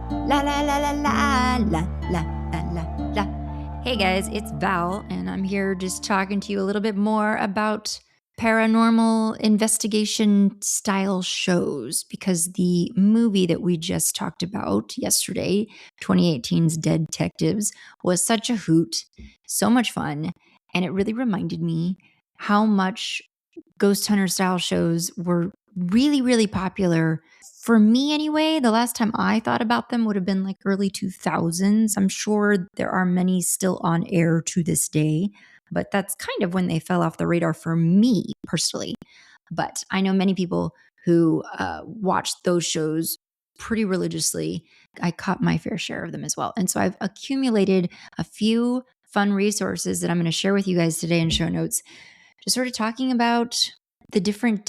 La la la la la la la la la la. Hey guys, it's Val, and I'm here just talking to you a little bit more about paranormal investigation style shows because the movie that we just talked about yesterday, 2018's Dead Detectives, was such a hoot, so much fun, and it really reminded me how much ghost hunter style shows were really, really popular. For me, anyway, the last time I thought about them would have been like early 2000s. I'm sure there are many still on air to this day, but that's kind of when they fell off the radar for me personally. But I know many people who watched those shows pretty religiously. I caught my fair share of them as well. And so I've accumulated a few fun resources that I'm going to share with you guys today in show notes, just sort of talking about the different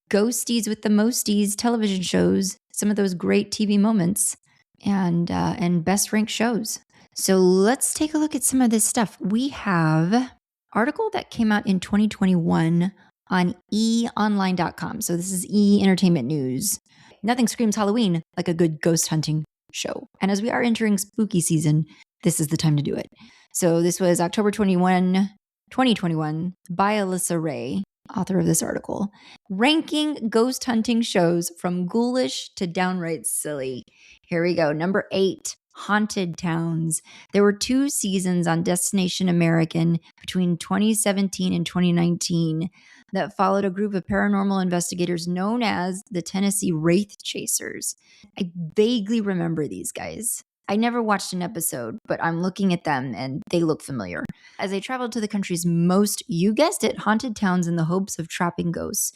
ghosties with the mosties television shows, some of those great TV moments, and best ranked shows. So let's take a look at some of this stuff. We have an article that came out in 2021 on eonline.com. So this is E Entertainment News. Nothing screams Halloween like a good ghost hunting show. And as we are entering spooky season, this is the time to do it. So this was October 21, 2021 by Alyssa Ray, author of this article, ranking ghost hunting shows from ghoulish to downright silly. Here we go. Number 8, Haunted Towns. There were 2 seasons on Destination American between 2017 and 2019 that followed a group of paranormal investigators known as the Tennessee Wraith Chasers. I vaguely remember these guys. I never watched an episode, but I'm looking at them and they look familiar. As they traveled to the country's most, you guessed it, haunted towns in the hopes of trapping ghosts.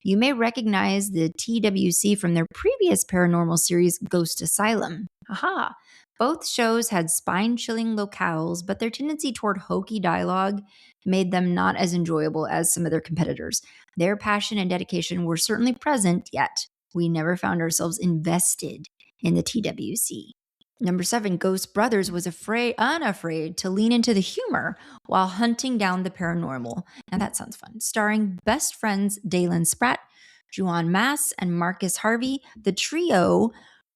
You may recognize the TWC from their previous paranormal series, Ghost Asylum. Aha! Both shows had spine-chilling locales, but their tendency toward hokey dialogue made them not as enjoyable as some of their competitors. Their passion and dedication were certainly present, yet we never found ourselves invested in the TWC. Number 7, Ghost Brothers was unafraid to lean into the humor while hunting down the paranormal. Now that sounds fun. Starring best friends Dalen Spratt, Juan Mass, and Marcus Harvey, the trio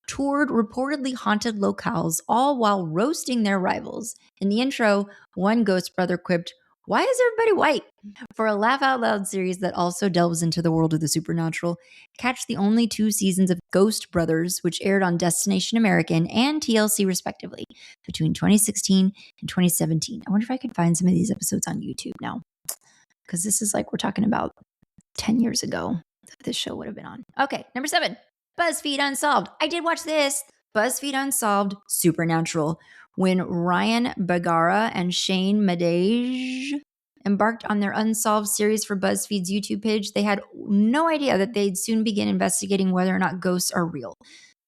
toured reportedly haunted locales, all while roasting their rivals. In the intro, one Ghost Brother quipped, "Why is everybody white?" For a laugh-out-loud series that also delves into the world of the supernatural, catch the only 2 seasons of Ghost Brothers, which aired on Destination American and TLC respectively between 2016 and 2017. I wonder if I could find some of these episodes on YouTube now, because this is like we're talking about 10 years ago that this show would have been on. Okay, number 7, BuzzFeed Unsolved. I did watch this. BuzzFeed Unsolved Supernatural. When Ryan Bagara and Shane Madej embarked on their Unsolved series for BuzzFeed's YouTube page, they had no idea that they'd soon begin investigating whether or not ghosts are real.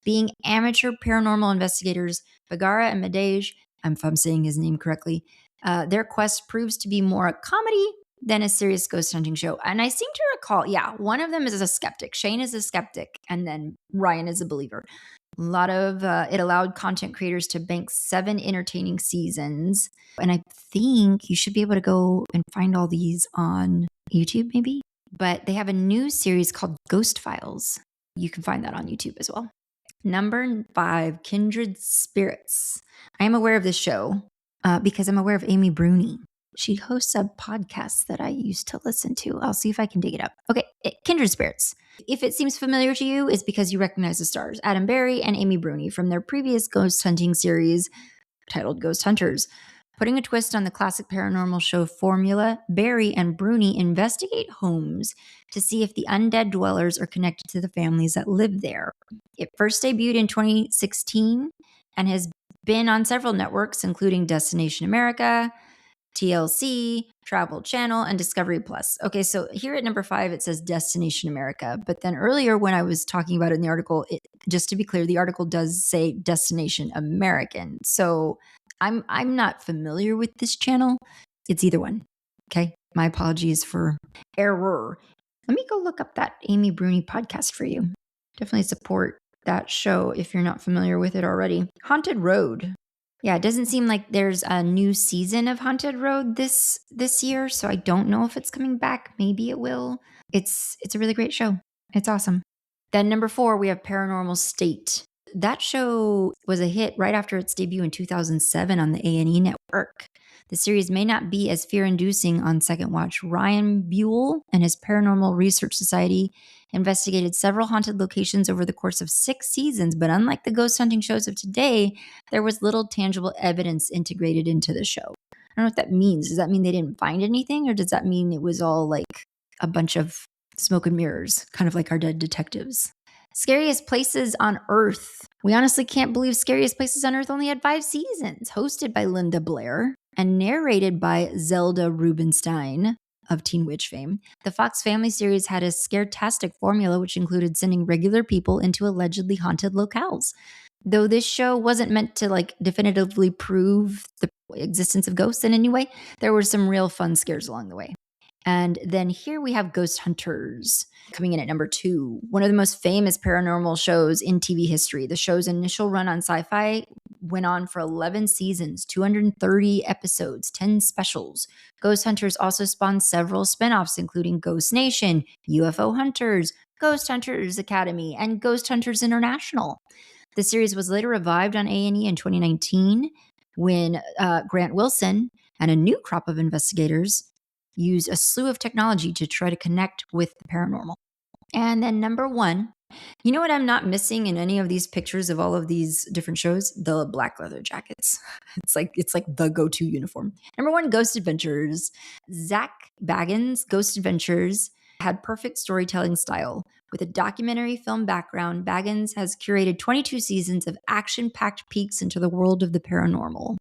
Being amateur paranormal investigators, Bagara and Madej, if I'm saying his name correctly, their quest proves to be more a comedy than a serious ghost hunting show. And I seem to recall, one of them is a skeptic. Shane is a skeptic, and then Ryan is a believer. A lot of it allowed content creators to bank 7 entertaining seasons. And I think you should be able to go and find all these on YouTube, maybe. But they have a new series called Ghost Files. You can find that on YouTube as well. Number 5, Kindred Spirits. I am aware of this show because I'm aware of Amy Bruni. She hosts a podcast that I used to listen to. I'll see if I can dig it up. Okay, Kindred Spirits. If it seems familiar to you, it's because you recognize the stars, Adam Berry and Amy Bruni, from their previous ghost hunting series titled Ghost Hunters. Putting a twist on the classic paranormal show formula, Berry and Bruni investigate homes to see if the undead dwellers are connected to the families that live there. It first debuted in 2016 and has been on several networks, including Destination America, TLC, Travel Channel, and Discovery Plus. Okay, so here at number 5, it says Destination America. But then earlier when I was talking about it in the article, just to be clear, the article does say Destination American. So I'm not familiar with this channel. It's either one. Okay, my apologies for error. Let me go look up that Amy Bruni podcast for you. Definitely support that show if you're not familiar with it already. Haunted Road. Yeah, it doesn't seem like there's a new season of Haunted Road this year, so I don't know if it's coming back. Maybe it will. It's a really great show. It's awesome. Then number 4, we have Paranormal State. that show was a hit right after its debut in 2007 on the A&E network. The series may not be as fear-inducing on second watch. Ryan Buell and his Paranormal Research Society investigated several haunted locations over the course of 6 seasons, but unlike the ghost hunting shows of today, there was little tangible evidence integrated into the show. I don't know what that means. Does that mean they didn't find anything, or does that mean it was all like a bunch of smoke and mirrors, kind of like our dead detectives? Scariest Places on Earth. We honestly can't believe Scariest Places on Earth only had 5 seasons, hosted by Linda Blair and narrated by Zelda Rubinstein of Teen Witch fame. The Fox Family series had a scaretastic formula which included sending regular people into allegedly haunted locales. Though this show wasn't meant to like definitively prove the existence of ghosts in any way, there were some real fun scares along the way. And then here we have Ghost Hunters coming in at number 2, one of the most famous paranormal shows in TV history. The show's initial run on Sci-Fi went on for 11 seasons, 230 episodes, 10 specials. Ghost Hunters also spawned several spin-offs, including Ghost Nation, UFO Hunters, Ghost Hunters Academy, and Ghost Hunters International. The series was later revived on A&E in 2019 when Grant Wilson and a new crop of investigators used a slew of technology to try to connect with the paranormal. And then number 1, you know what I'm not missing in any of these pictures of all of these different shows? The black leather jackets. It's like the go-to uniform. Number 1, Ghost Adventures. Zach Bagans' Ghost Adventures had perfect storytelling style. With a documentary film background, Baggins has curated 22 seasons of action-packed peeks into the world of the paranormal.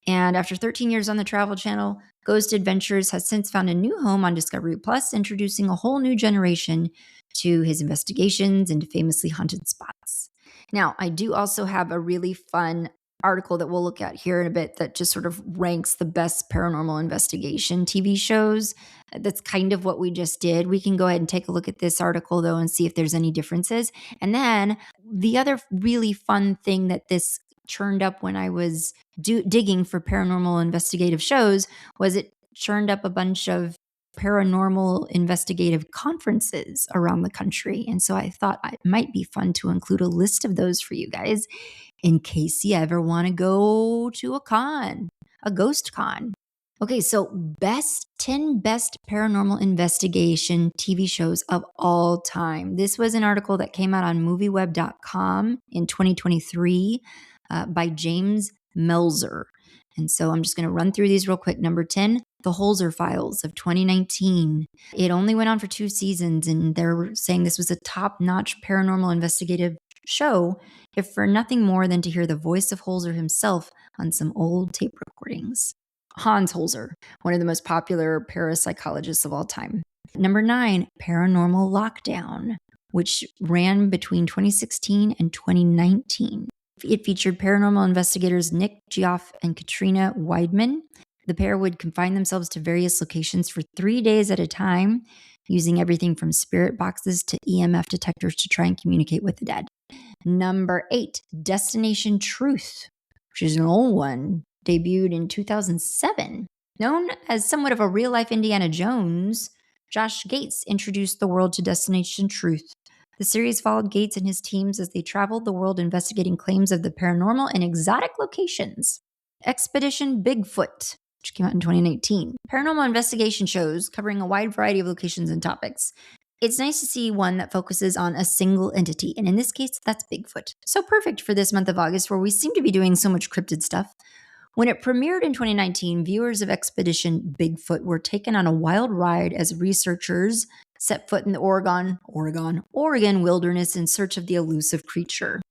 And after 13 years on the Travel Channel, Ghost Adventures has since found a new home on Discovery Plus, introducing a whole new generation to his investigations into famously haunted spots. Now, I do also have a really fun article that we'll look at here in a bit that just sort of ranks the best paranormal investigation TV shows. That's kind of what we just did. We can go ahead and take a look at this article, though, and see if there's any differences. And then the other really fun thing that this churned up when I was digging for paranormal investigative shows was it churned up a bunch of paranormal investigative conferences around the country. And so I thought it might be fun to include a list of those for you guys in case you ever want to go to a ghost con. Okay, so 10 best paranormal investigation TV shows of all time. This was an article that came out on movieweb.com in 2023 by James Melzer. And so I'm just going to run through these real quick. Number 10, The Holzer Files of 2019. It only went on for 2 seasons, and they're saying this was a top-notch paranormal investigative show, if for nothing more than to hear the voice of Holzer himself on some old tape recordings. Hans Holzer, one of the most popular parapsychologists of all time. Number 9, Paranormal Lockdown, which ran between 2016 and 2019. It featured paranormal investigators Nick Geoff and Katrina Weidman. The pair would confine themselves to various locations for 3 days at a time, using everything from spirit boxes to EMF detectors to try and communicate with the dead. Number 8, Destination Truth, which is an old one, debuted in 2007. Known as somewhat of a real-life Indiana Jones, Josh Gates introduced the world to Destination Truth. The series followed Gates and his teams as they traveled the world investigating claims of the paranormal in exotic locations. Expedition Bigfoot, which came out in 2019. Paranormal investigation shows covering a wide variety of locations and topics. It's nice to see one that focuses on a single entity, and in this case, that's Bigfoot. So perfect for this month of August where we seem to be doing so much cryptid stuff. When it premiered in 2019, viewers of Expedition Bigfoot were taken on a wild ride as researchers set foot in the Oregon wilderness in search of the elusive creature.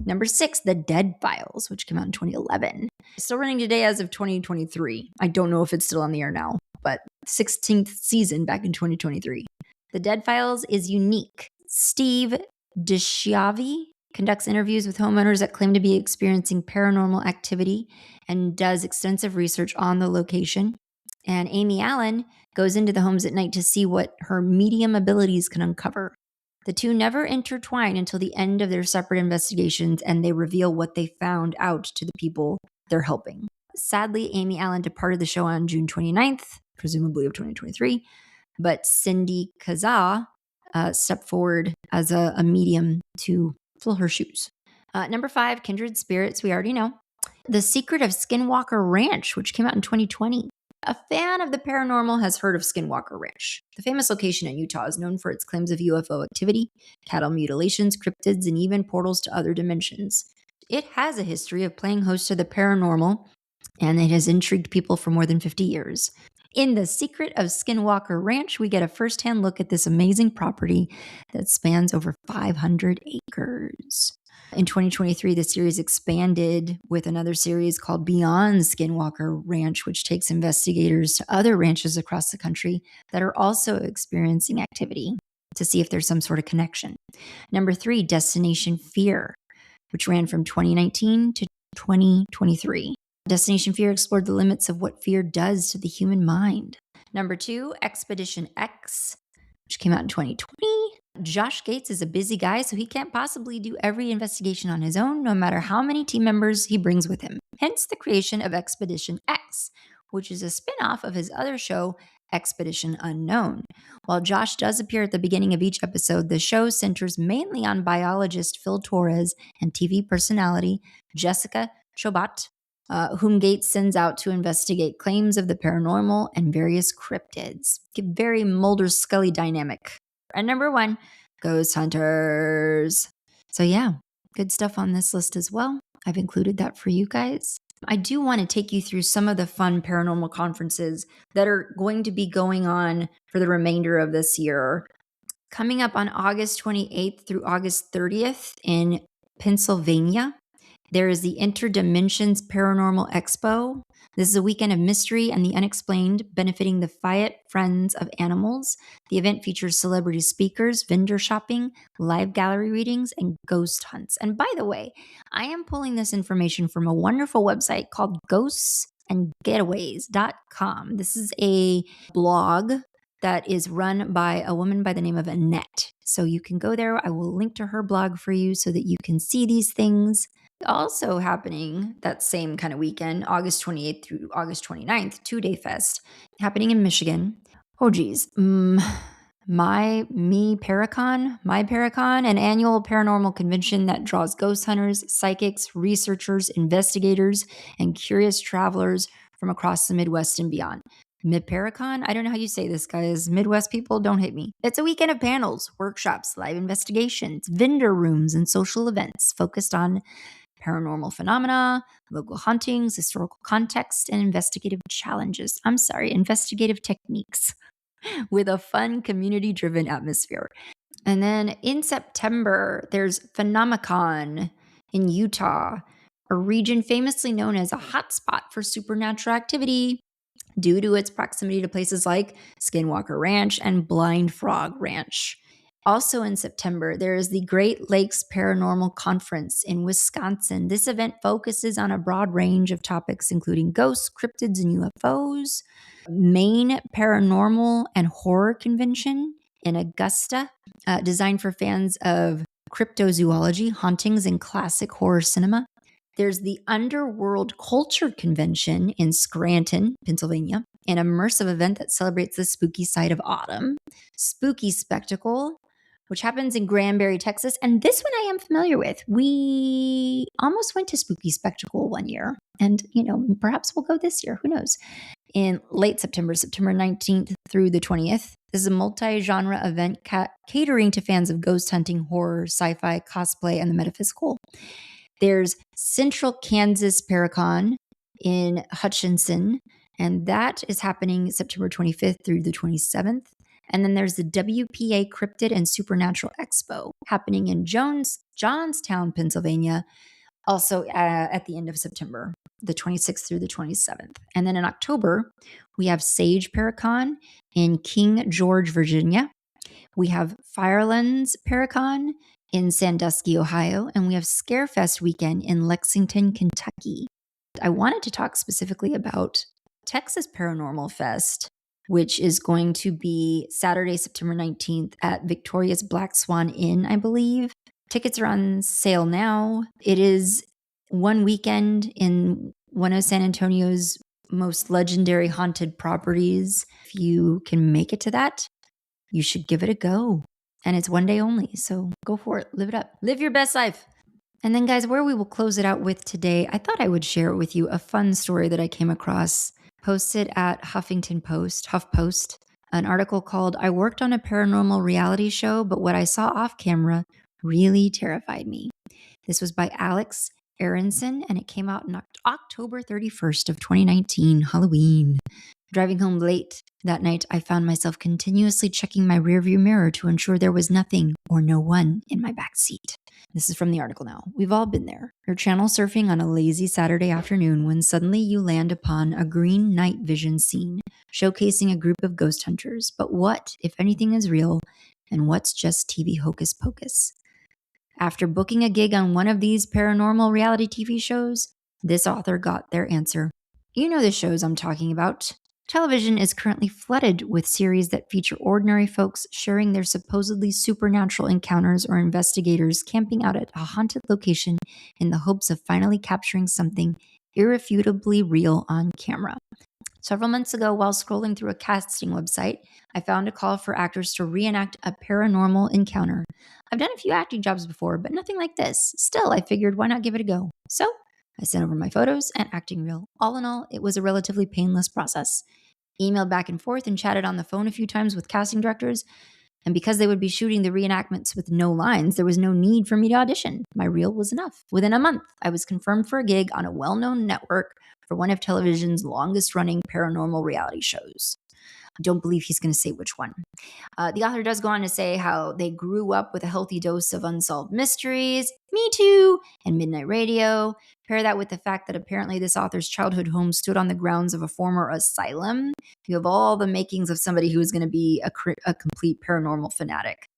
Number 6, The Dead Files, which came out in 2011. Still running today as of 2023. I don't know if it's still on the air now, but 16th season back in 2023. The Dead Files is unique. Steve DeSchiavi conducts interviews with homeowners that claim to be experiencing paranormal activity and does extensive research on the location. And Amy Allen goes into the homes at night to see what her medium abilities can uncover. The two never intertwine until the end of their separate investigations, and they reveal what they found out to the people they're helping. Sadly, Amy Allen departed the show on June 29th, presumably of 2023, but Cindy Kaza stepped forward as a medium to fill her shoes. Number 5, Kindred Spirits, we already know. The Secret of Skinwalker Ranch, which came out in 2020. A fan of the paranormal has heard of Skinwalker Ranch. The famous location in Utah is known for its claims of UFO activity, cattle mutilations, cryptids, and even portals to other dimensions. It has a history of playing host to the paranormal, and it has intrigued people for more than 50 years. In The Secret of Skinwalker Ranch, we get a firsthand look at this amazing property that spans over 500 acres. In 2023, the series expanded with another series called Beyond Skinwalker Ranch, which takes investigators to other ranches across the country that are also experiencing activity to see if there's some sort of connection. Number 3, Destination Fear, which ran from 2019 to 2023. Destination Fear explored the limits of what fear does to the human mind. Number 2, Expedition X, which came out in 2020. Josh Gates is a busy guy, so he can't possibly do every investigation on his own, no matter how many team members he brings with him. Hence the creation of Expedition X, which is a spin-off of his other show, Expedition Unknown. While Josh does appear at the beginning of each episode, the show centers mainly on biologist Phil Torres and TV personality Jessica Chobat, whom Gates sends out to investigate claims of the paranormal and various cryptids. Very Mulder Scully dynamic. And number 1, Ghost Hunters. So yeah, good stuff on this list as well. I've included that for you guys. I do want to take you through some of the fun paranormal conferences that are going to be going on for the remainder of this year. Coming up on August 28th through August 30th in Pennsylvania, there is the Interdimensions Paranormal Expo. This is a weekend of mystery and the unexplained, benefiting the Fayette Friends of Animals. The event features celebrity speakers, vendor shopping, live gallery readings, and ghost hunts. And by the way, I am pulling this information from a wonderful website called ghostsandgetaways.com. This is a blog that is run by a woman by the name of Annette. So you can go there. I will link to her blog for you so that you can see these things. Also happening that same kind of weekend, August 28th through August 29th, 2-day fest, happening in Michigan. Oh geez, Paracon, an annual paranormal convention that draws ghost hunters, psychics, researchers, investigators, and curious travelers from across the Midwest and beyond. Paracon, I don't know how you say this, guys. Midwest people, don't hate me. It's a weekend of panels, workshops, live investigations, vendor rooms, and social events focused on paranormal phenomena, local hauntings, historical context, and investigative techniques with a fun community-driven atmosphere. And then in September, there's Phenomicon in Utah, a region famously known as a hotspot for supernatural activity due to its proximity to places like Skinwalker Ranch and Blind Frog Ranch. Also in September, there is the Great Lakes Paranormal Conference in Wisconsin. This event focuses on a broad range of topics, including ghosts, cryptids, and UFOs. Maine Paranormal and Horror Convention in Augusta, designed for fans of cryptozoology, hauntings, and classic horror cinema. There's the Underworld Culture Convention in Scranton, Pennsylvania, an immersive event that celebrates the spooky side of autumn. Spooky Spectacle, which happens in Granbury, Texas. And this one I am familiar with. We almost went to Spooky Spectacle one year. And, perhaps we'll go this year. Who knows? In late September, September 19th through the 20th. This is a multi-genre event catering to fans of ghost hunting, horror, sci-fi, cosplay, and the metaphysical. There's Central Kansas Paracon in Hutchinson, and that is happening September 25th through the 27th. And then there's the WPA Cryptid and Supernatural Expo happening in Johnstown, Pennsylvania, also at the end of September, the 26th through the 27th. And then in October, we have Sage Paracon in King George, Virginia. We have Firelands Paracon in Sandusky, Ohio, and we have Scarefest weekend in Lexington, Kentucky. I wanted to talk specifically about Texas Paranormal Fest, which is going to be Saturday, September 19th at Victoria's Black Swan Inn, I believe. Tickets are on sale now. It is one weekend in one of San Antonio's most legendary haunted properties. If you can make it to that, you should give it a go. And it's one day only, so go for it. Live it up. Live your best life. And then, guys, where we will close it out with today, I thought I would share with you a fun story that I came across posted at HuffPost, an article called "I Worked on a Paranormal Reality Show, but what I saw off camera really terrified me." This was by Alex Aronson, and it came out on October 31st of 2019, Halloween. Driving home late that night, I found myself continuously checking my rearview mirror to ensure there was nothing or no one in my back seat. This is from the article now. We've all been there. You're channel surfing on a lazy Saturday afternoon when suddenly you land upon a green night vision scene showcasing a group of ghost hunters. But what, if anything, is real, and what's just TV hocus pocus? After booking a gig on one of these paranormal reality TV shows, this author got their answer. You know the shows I'm talking about. Television is currently flooded with series that feature ordinary folks sharing their supposedly supernatural encounters or investigators camping out at a haunted location in the hopes of finally capturing something irrefutably real on camera. Several months ago, while scrolling through a casting website, I found a call for actors to reenact a paranormal encounter. I've done a few acting jobs before, but nothing like this. Still, I figured, why not give it a go? So, I sent over my photos and acting reel. All in all, it was a relatively painless process. Emailed back and forth and chatted on the phone a few times with casting directors, and because they would be shooting the reenactments with no lines, there was no need for me to audition. My reel was enough. Within a month, I was confirmed for a gig on a well-known network for one of television's longest-running paranormal reality shows. I don't believe he's going to say which one. The author does go on to say how they grew up with a healthy dose of unsolved mysteries, Me Too, and midnight radio. Pair that with the fact that apparently this author's childhood home stood on the grounds of a former asylum. You have all the makings of somebody who is going to be a complete paranormal fanatic.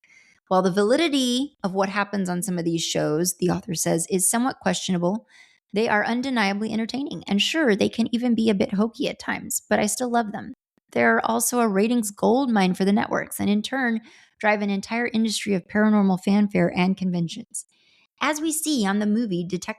While the validity of what happens on some of these shows, the author says, is somewhat questionable, they are undeniably entertaining. And sure, they can even be a bit hokey at times, but I still love them. They're also a ratings goldmine for the networks, and in turn, drive an entire industry of paranormal fanfare and conventions. As we see on the movie Dead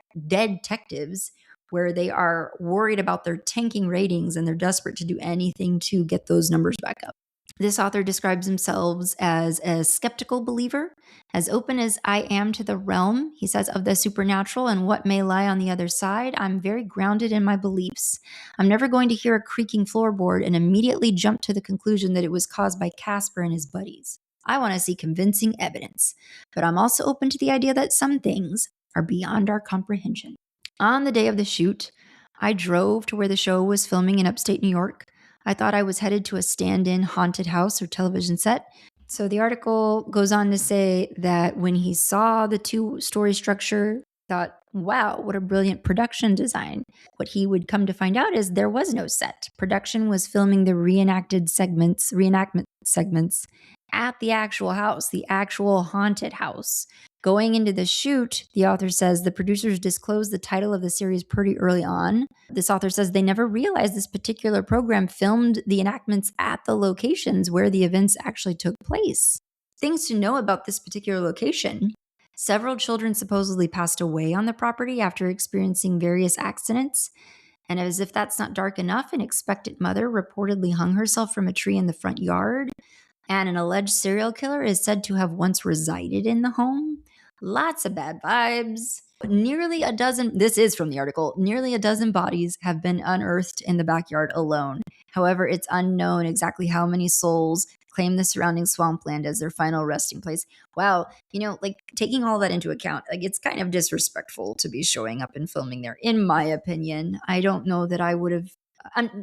Detectives, where they are worried about their tanking ratings and they're desperate to do anything to get those numbers back up. This author describes themselves as a skeptical believer, as open as I am to the realm, he says, of the supernatural and what may lie on the other side. I'm very grounded in my beliefs. I'm never going to hear a creaking floorboard and immediately jump to the conclusion that it was caused by Casper and his buddies. I want to see convincing evidence, but I'm also open to the idea that some things are beyond our comprehension. On the day of the shoot, I drove to where the show was filming in upstate New York. I thought I was headed to a stand-in haunted house or television set. So the article goes on to say that when he saw the two-story structure, thought, wow, what a brilliant production design. What he would come to find out is there was no set. Production was filming the reenactment segments at the actual house, the actual haunted house. Going into the shoot, the author says the producers disclosed the title of the series pretty early on. This author says they never realized this particular program filmed the enactments at the locations where the events actually took place. Things to know about this particular location. Several children supposedly passed away on the property after experiencing various accidents. And as if that's not dark enough, an expectant mother reportedly hung herself from a tree in the front yard. And an alleged serial killer is said to have once resided in the home. Lots of bad vibes. Nearly a dozen, this is from the article, nearly a dozen bodies have been unearthed in the backyard alone. However, it's unknown exactly how many souls claim the surrounding swampland as their final resting place. Wow, taking all that into account, it's kind of disrespectful to be showing up and filming there, in my opinion. I don't know that I would have,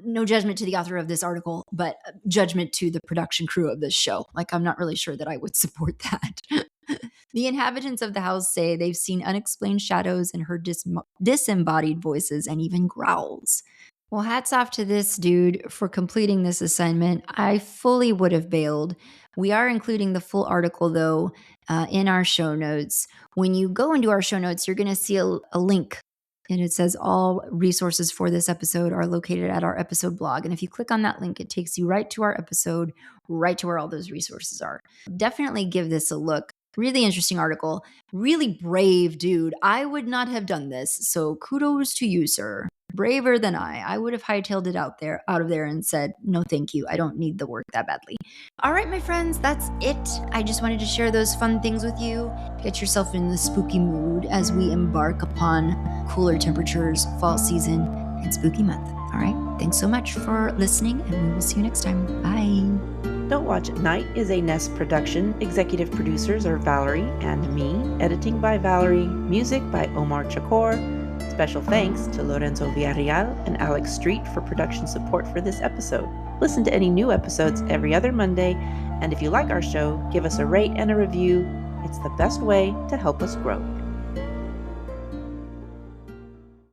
no judgment to the author of this article, but judgment to the production crew of this show. I'm not really sure that I would support that. The inhabitants of the house say they've seen unexplained shadows and heard disembodied voices and even growls. Well, hats off to this dude for completing this assignment. I fully would have bailed. We are including the full article, though, in our show notes. When you go into our show notes, you're going to see a link, and it says all resources for this episode are located at our episode blog. And if you click on that link, it takes you right to our episode, right to where all those resources are. Definitely give this a look. Really interesting article. Really brave dude. I would not have done this. So kudos to you, sir. Braver than I. I would have hightailed it out of there and said, no, thank you. I don't need the work that badly. All right, my friends, that's it. I just wanted to share those fun things with you. Get yourself in the spooky mood as we embark upon cooler temperatures, fall season, and spooky month. All right. Thanks so much for listening, and we will see you next time. Bye. Don't Watch at Night is a Nest production. Executive producers are Valerie and me. Editing by Valerie. Music by Omar Chakor. Special thanks to Lorenzo Villarreal and Alex Street for production support for this episode. Listen to any new episodes every other Monday, and if you like our show, give us a rate and a review. It's the best way to help us grow.